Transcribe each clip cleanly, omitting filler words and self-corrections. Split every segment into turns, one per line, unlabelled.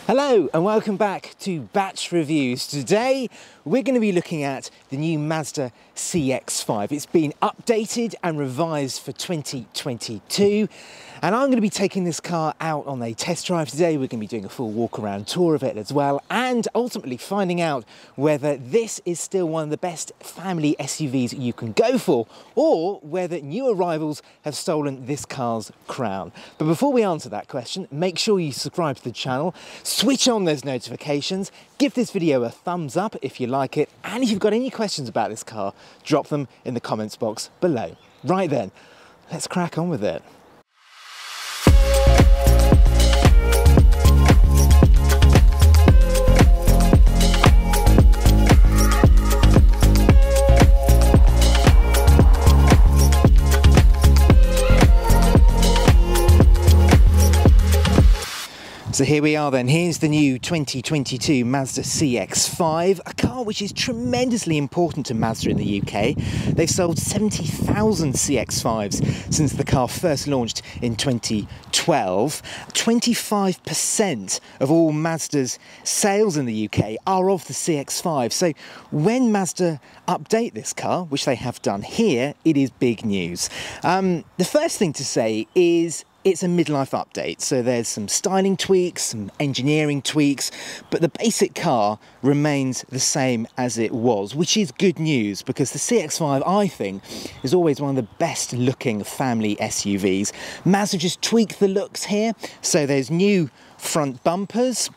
Hello and welcome back to Batch Reviews. Today we're going to be looking at the new Mazda CX-5. It's been updated and revised for 2022 and I'm going to be taking this car out on a test drive today. We're going to be doing a full walk around tour of it as well and ultimately finding out whether this is still one of the best family SUVs you can go for or whether new arrivals have stolen this car's crown. But before we answer that question, make sure you subscribe to the channel, switch on those notifications, give this video a thumbs up if you like it, and if you've got any questions about this car, drop them in the comments box below. Right then, let's crack on with it. So here we are then, here's the new 2022 Mazda CX-5, a car which is tremendously important to Mazda in the UK. They've sold 70,000 CX-5s since the car first launched in 2012. 25% of all Mazda's sales in the UK are of the CX-5. So when Mazda update this car, which they have done here, it is big news. The first thing to say is it's a midlife update, so there's some styling tweaks, some engineering tweaks, but the basic car remains the same as it was, which is good news because the CX-5, I think, is always one of the best looking family SUVs. Mazda just tweaked the looks here, so there's new front bumpers,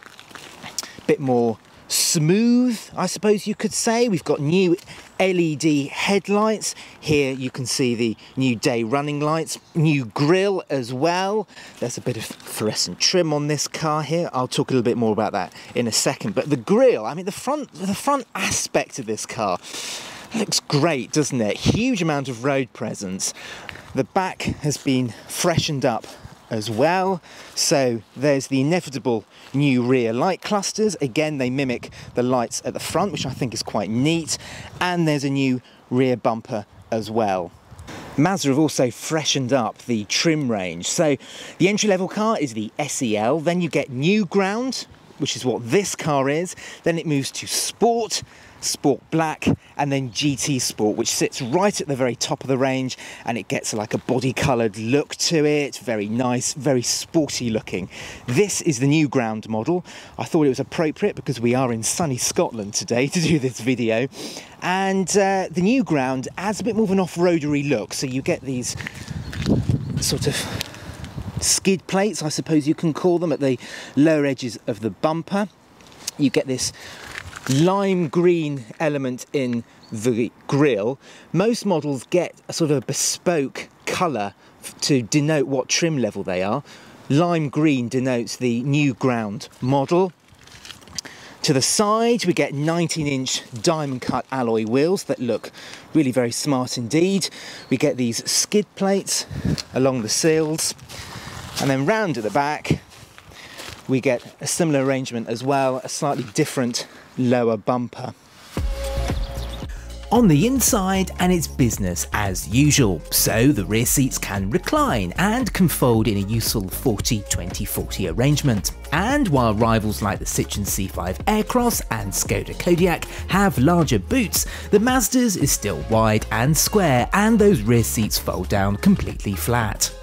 a bit more smooth, I suppose you could say. We've got new LED headlights. Here you can see the new day running lights, new grille as well. There's a bit of fluorescent trim on this car here. I'll talk a little bit more about that in a second. But the grille, I mean the front aspect of this car looks great, doesn't it? Huge amount of road presence. The back has been freshened up as well, so there's the inevitable new rear light clusters. Again, they mimic the lights at the front, which I think is quite neat, and there's a new rear bumper as well. Mazda have also freshened up the trim range, so the entry-level car is the SEL, then you get New Ground, which is what this car is, then it moves to Sport, Sport Black, and then GT Sport, which sits right at the very top of the range, and it gets like a body coloured look to it. Very nice, very sporty looking. This is the New Ground model. I thought it was appropriate because we are in sunny Scotland today to do this video, and the New Ground adds a bit more of an off-roadery look, so you get these sort of skid plates, I suppose you can call them, at the lower edges of the bumper. You get this lime green element in the grille. Most models get a sort of bespoke colour to denote what trim level they are. Lime green denotes the New Ground model. To the side we get 19-inch diamond cut alloy wheels that look really very smart indeed. We get these skid plates along the sills, and then round at the back we get a similar arrangement as well, a slightly different lower bumper.
On the inside, and it's business as usual, so the rear seats can recline and can fold in a useful 40-20-40 arrangement. And while rivals like the Citroën C5 Aircross and Skoda Kodiaq have larger boots, the Mazda's is still wide and square, and those rear seats fold down completely flat.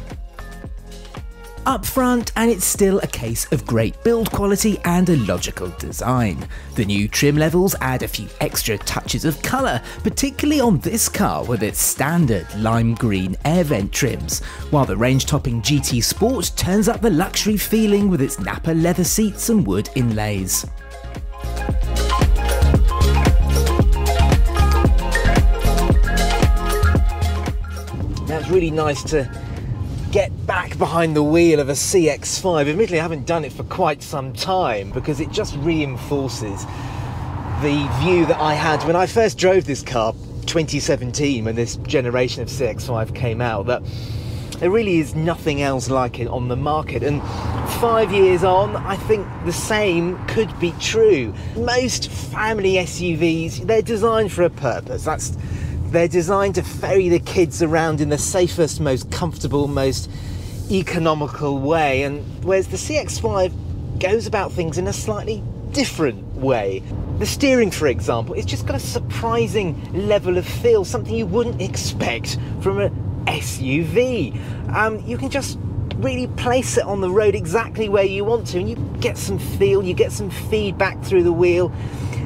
Up front, and it's still a case of great build quality and a logical design. The new trim levels add a few extra touches of colour, particularly on this car with its standard lime green air vent trims, while the range-topping GT Sport turns up the luxury feeling with its Napa leather seats and wood inlays.
Now it's really nice to get back behind the wheel of a CX-5. Admittedly, I haven't done it for quite some time because it just reinforces the view that I had when I first drove this car 2017, when this generation of CX-5 came out, that there really is nothing else like it on the market. And 5 years on, I think the same could be true. Most family SUVs, they're designed for a purpose. They're designed to ferry the kids around in the safest, most comfortable, most economical way. And whereas the CX-5 goes about things in a slightly different way. The steering, for example, it's just got a surprising level of feel, something you wouldn't expect from an SUV. You can just really place it on the road exactly where you want to, and you get some feel, you get some feedback through the wheel.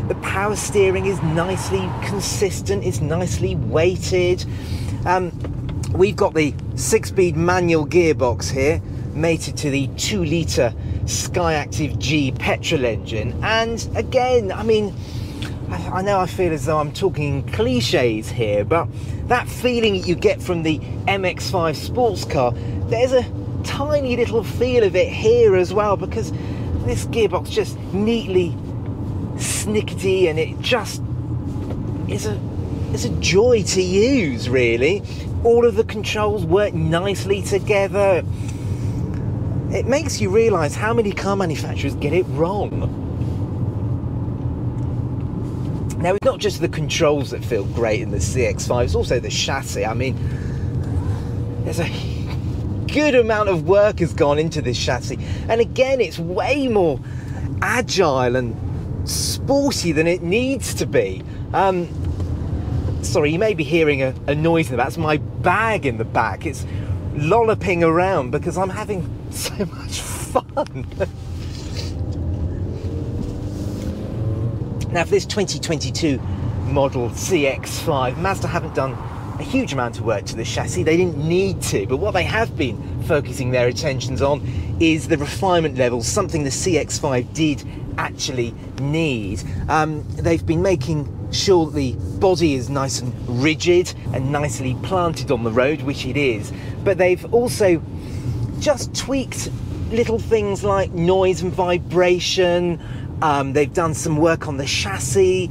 The power steering is nicely consistent, it's nicely weighted. We've got the 6-speed manual gearbox here, mated to the 2-litre Skyactiv G petrol engine. And again, I mean, I know I feel as though I'm talking cliches here, but that feeling you get from the MX-5 sports car, there's a tiny little feel of it here as well, because this gearbox just neatly snickety, and it just is a joy to use, really. All of the controls work nicely together. It makes you realise how many car manufacturers get it wrong. Now, it's not just the controls that feel great in the CX-5, it's also the chassis. I mean, there's a good amount of work has gone into this chassis, and again, it's way more agile and sporty than it needs to be. Sorry, you may be hearing a noise in the back. That's my bag in the back. It's lolloping around because I'm having so much fun. Now, for this 2022 model CX-5, Mazda haven't done a huge amount of work to the chassis. They didn't need to, but what they have been focusing their attentions on is the refinement levels, something the CX-5 did actually need. They've been making sure that the body is nice and rigid and nicely planted on the road, which it is, but they've also just tweaked little things like noise and vibration. They've done some work on the chassis,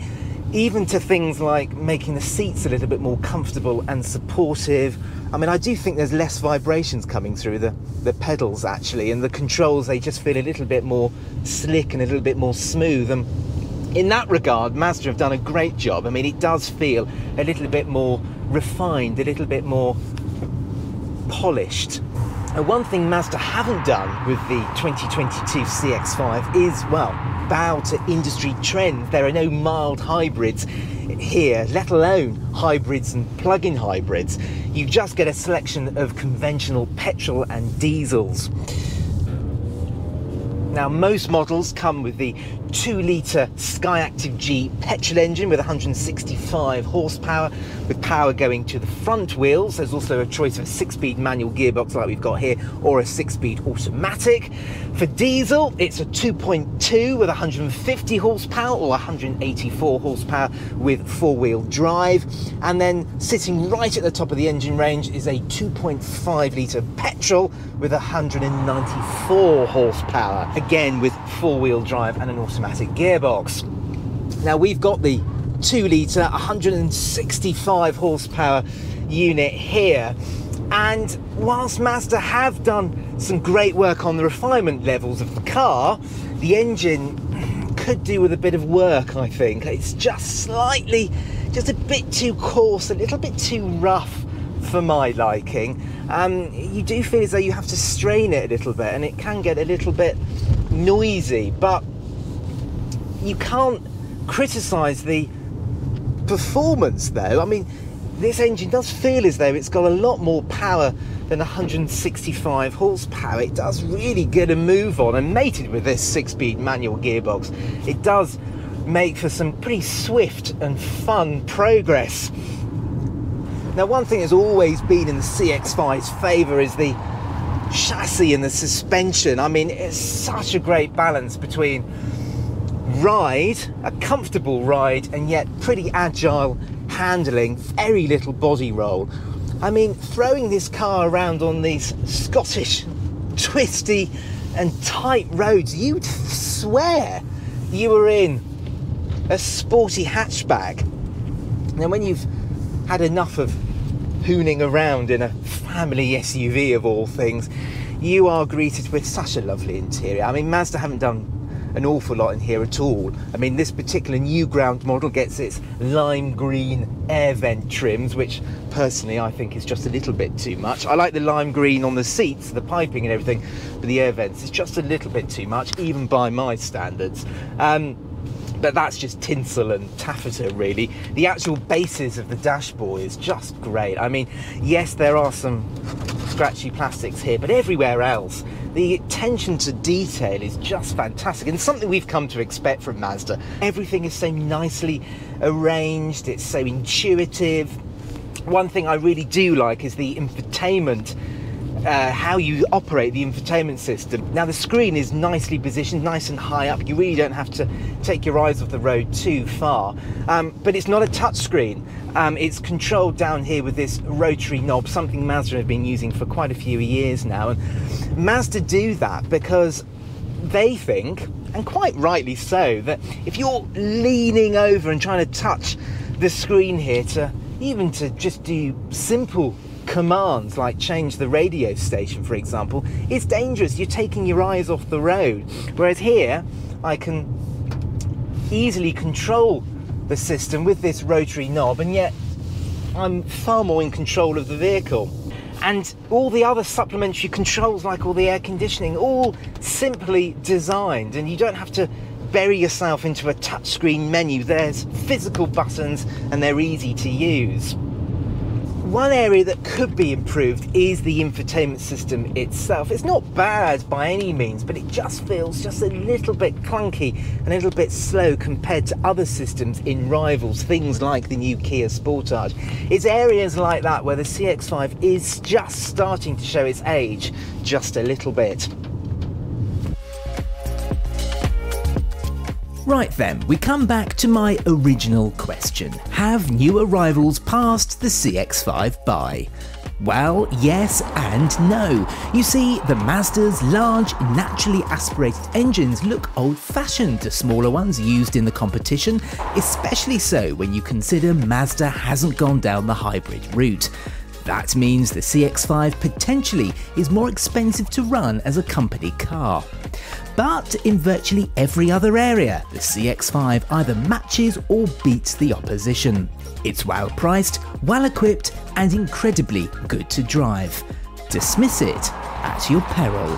even to things like making the seats a little bit more comfortable and supportive. I mean, I do think there's less vibrations coming through the pedals, actually, and the controls, they just feel a little bit more slick and a little bit more smooth. And in that regard, Mazda have done a great job. I mean, it does feel a little bit more refined, a little bit more polished. And one thing Mazda haven't done with the 2022 CX-5 is, well, bow to industry trends. There are no mild hybrids here, let alone hybrids and plug-in hybrids. You just get a selection of conventional petrol and diesels. Now, most models come with the 2-litre Skyactiv G petrol engine with 165 horsepower, with power going to the front wheels. There's also a choice of a 6-speed manual gearbox like we've got here, or a 6-speed automatic. For diesel, it's a 2.2 with 150 horsepower, or 184 horsepower with 4-wheel drive. And then sitting right at the top of the engine range is a 2.5-litre petrol with 194 horsepower, again with 4-wheel drive and an automatic gearbox. Now, we've got the 2-litre 165 horsepower unit here, and whilst Mazda have done some great work on the refinement levels of the car, the engine could do with a bit of work, I think. It's just a bit too coarse, a little bit too rough for my liking. You do feel as though you have to strain it a little bit, and it can get a little bit noisy, but you can't criticise the performance though. I mean, this engine does feel as though it's got a lot more power than 165 horsepower. It does really get a move on, and mated with this 6-speed manual gearbox, it does make for some pretty swift and fun progress. Now, one thing that's always been in the CX-5's favour is the chassis and the suspension. I mean, it's such a great balance between ride, a comfortable ride, and yet pretty agile handling, very little body roll. I mean, throwing this car around on these Scottish twisty and tight roads, you'd swear you were in a sporty hatchback. Now, when you've had enough of hooning around in a family SUV of all things, you are greeted with such a lovely interior. I mean, Mazda haven't done an awful lot in here at all. I mean, this particular new ground model gets its lime green air vent trims, which personally I think is just a little bit too much. I like the lime green on the seats, the piping and everything, but the air vents is just a little bit too much, even by my standards. But that's just tinsel and taffeta, really. The actual basis of the dashboard is just great. I mean, yes, there are some scratchy plastics here, but everywhere else, the attention to detail is just fantastic, and something we've come to expect from Mazda. Everything is so nicely arranged, it's so intuitive. One thing I really do like is the infotainment, how you operate the infotainment system. Now, the screen is nicely positioned, nice and high up. You really don't have to take your eyes off the road too far. But it's not a touch screen. It's controlled down here with this rotary knob, something Mazda have been using for quite a few years now. And Mazda do that because they think, and quite rightly so, that if you're leaning over and trying to touch the screen here even to just do simple commands like change the radio station, for example, it's dangerous. You're taking your eyes off the road. Whereas here, I can easily control the system with this rotary knob, and yet I'm far more in control of the vehicle. And all the other supplementary controls, like all the air conditioning, all simply designed, and you don't have to bury yourself into a touchscreen menu. There's physical buttons and they're easy to use. One area that could be improved is the infotainment system itself. It's not bad by any means, but it just feels just a little bit clunky and a little bit slow compared to other systems in rivals, things like the new Kia Sportage. It's areas like that where the CX-5 is just starting to show its age just a little bit.
Right then, we come back to my original question. Have new arrivals passed the CX-5 by? Well, yes and no. You see, the Mazda's large, naturally aspirated engines look old-fashioned to smaller ones used in the competition, especially so when you consider Mazda hasn't gone down the hybrid route. That means the CX-5 potentially is more expensive to run as a company car. But in virtually every other area, the CX-5 either matches or beats the opposition. It's well priced, well equipped, and incredibly good to drive. Dismiss it at your peril.